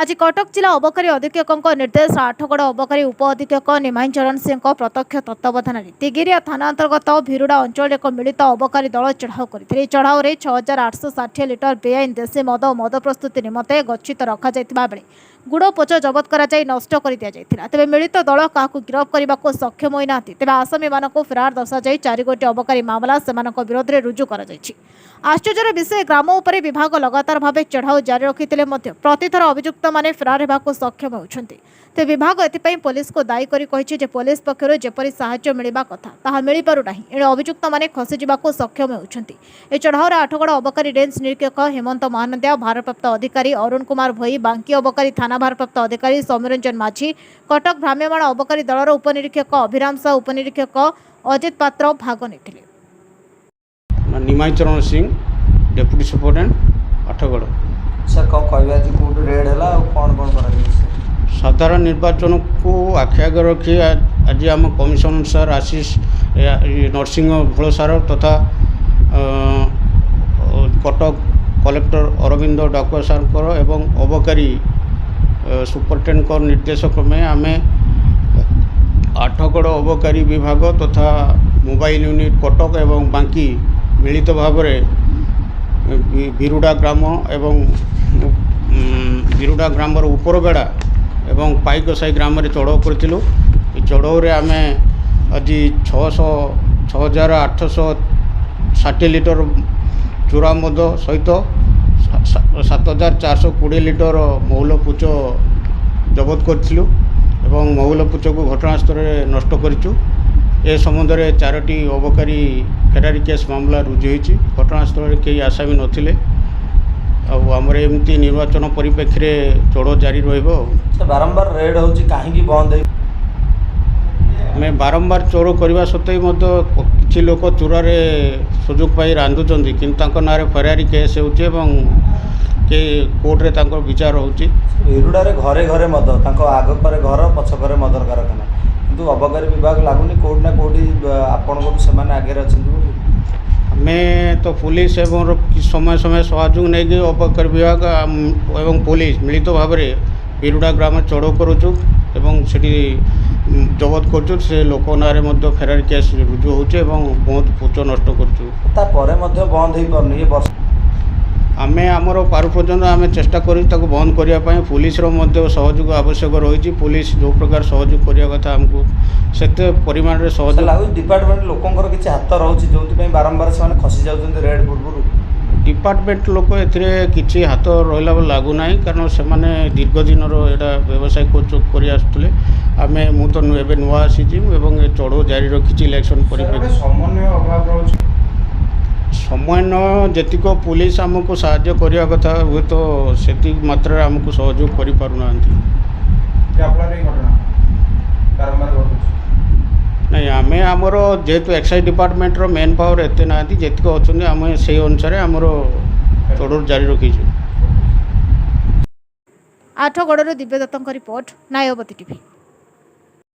आज कटक जिला अबकारी अधीक्षक निर्देश आठगड़ अबकारी उप अधीक्षक निमांचरण सिंह प्रत्यक्ष तत्वावधान में तिगिरिया थाना अंतर्गत भिरुड़ा अंचल एक मिलित अबकारी दल चढ़ाऊ करते। चढ़ाऊ 6860 लिटर बेआईन देशी मद और मद प्रस्तुति निमंते गच्छित रखा बेले गुड़ पोच जबत कर नष्ट कर दि जाता। तेज मिलित दल क्या गिरफ करने को सक्षम होना तेज आसामी मानक फेरार दर्शा चारि गोटी अबकारी मामला से विरोध में रुजु कर। आश्चर्यर विषय ग्राम उपर विभाग लगातार भाव चढ़ाऊ जारी रखिते प्रतिथर अभियुक्त माने फेरार होगा सक्षम होती। तेज विभाग एथपाई पुलिस को दायी कर पुलिस पक्षर जेपरी साहाय्य मिलवा कथा ताहा मिल पारुना एणे अभियुक्त माने खसीजा सक्षम होती। ए चढ़ाऊ आठगड़ अबकारी रेंज निरीक्षक हेमंत महानंदिया, भारप्राप्त अधिकारी अरुण कुमार भोई, बांकी अबकारी थाना भारप्राप्त अधिकारी सौम्यरंजन माझी, कटक भ्राम्यमाण अबकारी दलर उपनिरीक्षक अभिराम साहू, उपनिरीक्षक अजित पात्र भाग नेथिले। Nimancharan Singh deputy superintendent Athagarh. Sir कौन कहबे आज कोड रेड हला कौन कौन करा साधारण निर्वाचन को आखि आगे रखी आज आम कमिशनर सर आशीष नरसिंह भोलसार तथा कटक कलेक्टर अरविंद डाकुआ सार एवं अबकारी सुपरिटेडेंट निर्देश क्रमे आम आठगड़ अबकारी विभाग तथा मोबाइल यूनिट कटक एवं बांकी मिलित भाव भिरुड़ा ग्राम एवं भिरुड़ा ग्रामर उपरबेड़ा एवं पाइकसाई ग्राम चढ़ाऊ करूँ। चढ़ाऊ आम आज 6860 लिटर चूरा मद सहित 7420 लिटर महुल पुच जबत करूँ एवं महुल पुच को घटनास्थल नष्ट करूँ। ए संबंध में 4टी अबकारी फेरारी केस मामला रुजु होती। घटनास्थल कई आसामी नथिले आमर एमती निर्वाचन परिप्रेक्षी चढ़ाऊ जारी रहिबो। बारंबार रेड होची कहीं बंद आम बारंबार चोर करने सत्वे किसी लोक चूरार सुजोग पाई रांधुंट कि ना फेरारी केस होचे के कोर्टे विचार होची। भिरुड़े घरे घरे मद आगकर घर पछकर मदर कारखाना किंतु अबकारी विभाग लगुनि कौट ना कौटी आपण से आगे अच्छा आम तो पुलिस एवं समय समय सहयोग नहीं अबकारी विभाग एवं पुलिस मिलित भाव भिरुड़ा ग्राम चढ़ाऊ करूँ एवं सेठी जबत करूँ से लोक ना फेरारी केस रुजु होचे बहुत पुच नष्ट करें बंद हो पारनी वर्ष आम आमर पार पर्यंत आम चेष्टा करूँ बंद करने पुलिस सहयोग आवश्यक रही। पुलिस जो प्रकार सहयोग करने कथा आमको से परिमाण सहयोग डिपार्टमेंट लोकंर किसी हाथ रोचे जो बारंबार से खसी जाऊँ रेड पूर्व डिपार्टमेंट लोक ए हाथ रहा लगुना कारण से दीर्घ दिन यहाँ व्यवसाय कर आम मु तो एवं नुआ आसी चढ़ाऊ जारी रखी इलेक्शन परिप्रेक्षी समय न जेतिक पुलिस आमको साहाय्य करने कथा हुए तो से मात्रा आमको सहयोग कर पारना नहीं आम आमर जेहेतु एक्साइज डिपार्टमेंट रो मेन पावर एते ना जेतिक अच्छा आम से अनुसार आमर चढ़ाऊ जारी रखीचु। आठगड़ दिव्यदत्त रिपोर्ट, नायवती टीवी।